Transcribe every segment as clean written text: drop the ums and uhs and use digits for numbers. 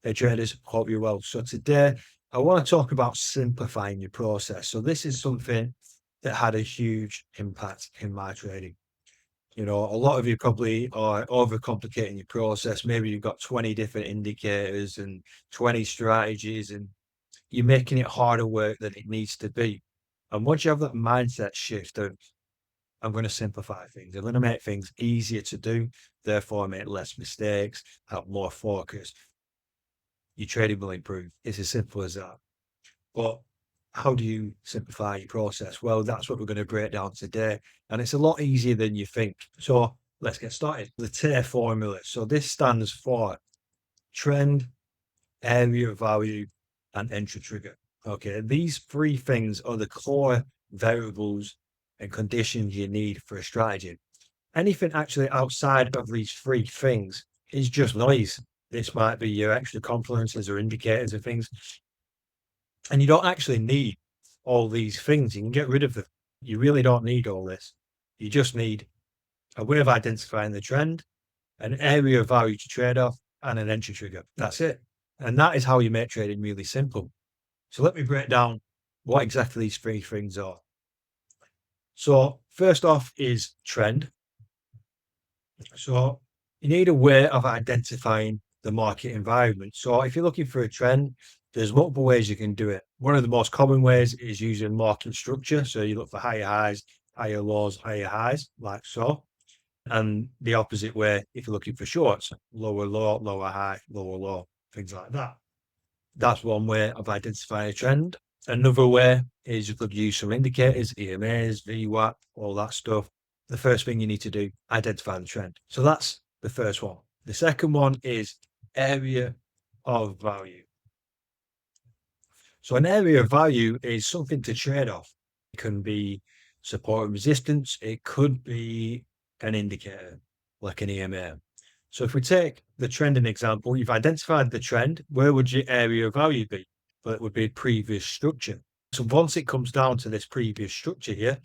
Hey traders, hope you're well. So today I want to talk about simplifying your process. So this is something that had a huge impact in my trading. A lot of you probably are overcomplicating your process. Maybe you've got 20 different indicators and 20 strategies, and you're making it harder work than it needs to be. And once you have that mindset shift of, I'm going to simplify things, I'm going to make things easier to do, therefore make less mistakes, have more focus, your trading will improve. It's as simple as that. But how do you simplify your process? Well, that's what we're going to break down today. And it's a lot easier than you think. So let's get started. The TAE Formula. So this stands for trend, area of value, and entry trigger. Okay, these three things are the core variables and conditions you need for a strategy. Anything actually outside of these three things is just noise. This might be your extra confluences or indicators of things. And you don't actually need all these things. You can get rid of them. You really don't need all this. You just need a way of identifying the trend, an area of value to trade off, and an entry trigger. That's it. And that is how you make trading really simple. So let me break down what exactly these three things are. So first off is trend. So you need a way of identifying the market environment. So if you're looking for a trend, there's multiple ways you can do it. One of the most common ways is using market structure. So you look for higher highs, higher lows, higher highs, like so. And the opposite way, if you're looking for shorts, lower low, lower high, lower low, things like that. That's one way of identifying a trend. Another way is you could use some indicators, EMAs, VWAP, all that stuff. The first thing you need to do, identify the trend. So that's the first one. The second one is area of value. So an area of value is something to trade off. It can be support and resistance. It could be an indicator like an EMA. So if we take the trending example, you've identified the trend. Where would your area of value be? Well, it would be previous structure. So once it comes down to this previous structure here,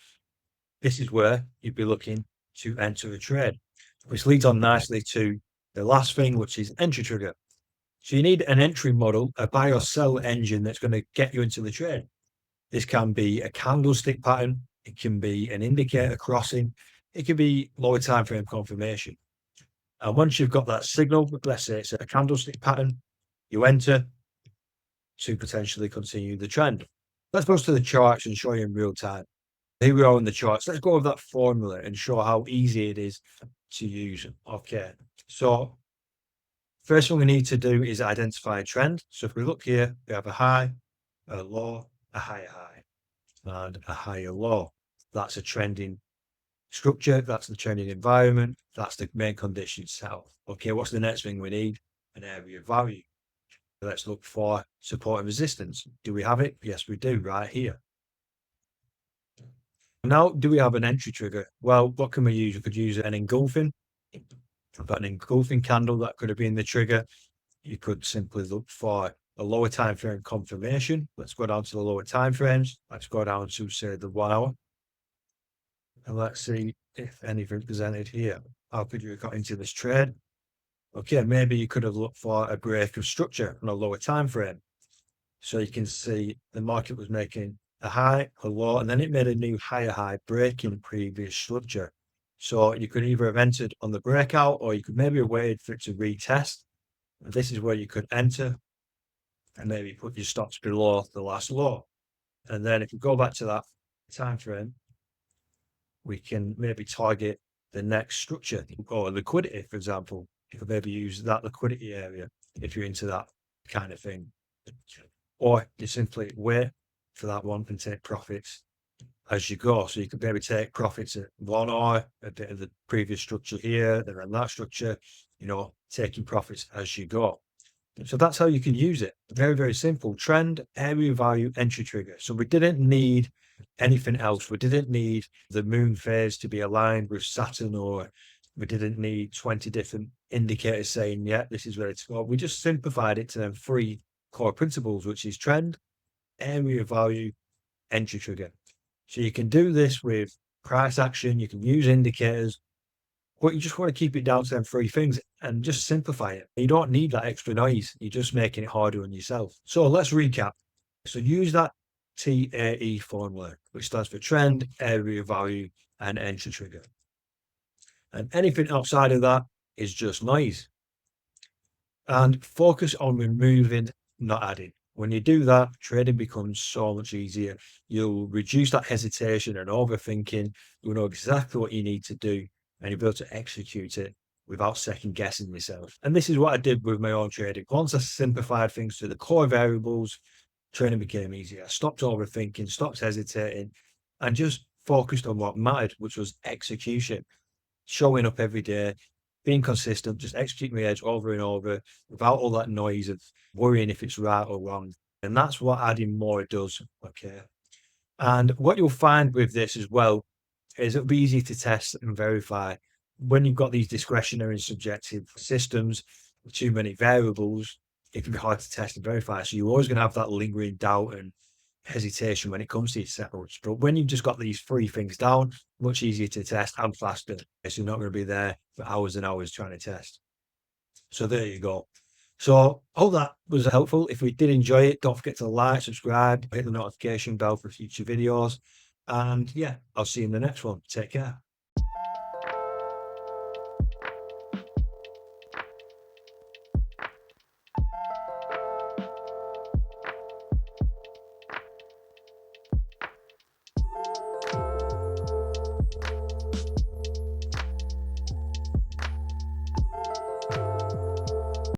this is where you'd be looking to enter a trade, which leads on nicely to the last thing, which is entry trigger. So you need an entry model, a buy or sell engine that's going to get you into the trade. This can be a candlestick pattern. It can be an indicator crossing. It can be lower time frame confirmation. And once you've got that signal, let's say it's a candlestick pattern, you enter to potentially continue the trend. Let's go to the charts and show you in real time. Here we are in the charts. Let's go over that formula and show how easy it is to use. Okay. So first thing we need to do is identify a trend. So if we look here, we have a high, a low, a higher high, and a higher low. That's a trending structure. That's the trending environment. That's the main condition itself. Okay, what's the next thing we need? An area of value. Let's look for support and resistance. Do we have it? Yes, we do, right here. Now, do we have an entry trigger? Well, what can we use? We could use an engulfing. I've got an engulfing candle that could have been the trigger. You could simply look for a lower time frame confirmation. Let's go down to the lower time frames. Let's go down to say the 1 hour. And let's see if anything presented here. How could you have got into this trade? Okay, maybe you could have looked for a break of structure on a lower time frame. So you can see the market was making a high, a low, and then it made a new higher high breaking the previous structure. So you could either have entered on the breakout, or you could maybe have waited for it to retest. And this is where you could enter and maybe put your stops below the last low. And then if we go back to that time frame, we can maybe target the next structure or liquidity, for example. You could maybe use that liquidity area if you're into that kind of thing. Or you simply wait for that one and take profits as you go. So you could maybe take profits at 1 hour, a bit of the previous structure here, then that structure, taking profits as you go. So that's how you can use it. Very, very simple. Trend, area value, entry trigger. So we didn't need anything else. We didn't need the moon phase to be aligned with Saturn, or we didn't need 20 different indicators saying, yeah, this is ready to go. We just simplified it to them 3 core principles, which is trend, area value, entry trigger. So you can do this with price action. You can use indicators. But you just want to keep it down to them three things and just simplify it. You don't need that extra noise. You're just making it harder on yourself. So let's recap. So use that TAE formula, which stands for trend, area value, and entry trigger. And anything outside of that is just noise. And focus on removing, not adding. When you do that, trading becomes so much easier. You'll reduce that hesitation and overthinking. You'll know exactly what you need to do, and you'll be able to execute it without second guessing yourself. And this is what I did with my own trading. Once I simplified things to the core variables, trading became easier. I stopped overthinking, stopped hesitating, and just focused on what mattered, which was execution. Showing up every day, being consistent, just executing my edge over and over without all that noise of worrying if it's right or wrong. And that's what adding more does. Okay. And what you'll find with this as well is it'll be easy to test and verify. When you've got these discretionary and subjective systems with too many variables, it can be hard to test and verify. So you're always going to have that lingering doubt and hesitation when it comes to your setups. But when you've just got these three things down, much easier to test and faster. So you're not going to be there for hours and hours trying to test. So there you go. So hope that was helpful. If we did enjoy it, don't forget to like, subscribe, hit the notification bell for future videos. And yeah, I'll see you in the next one. Take care.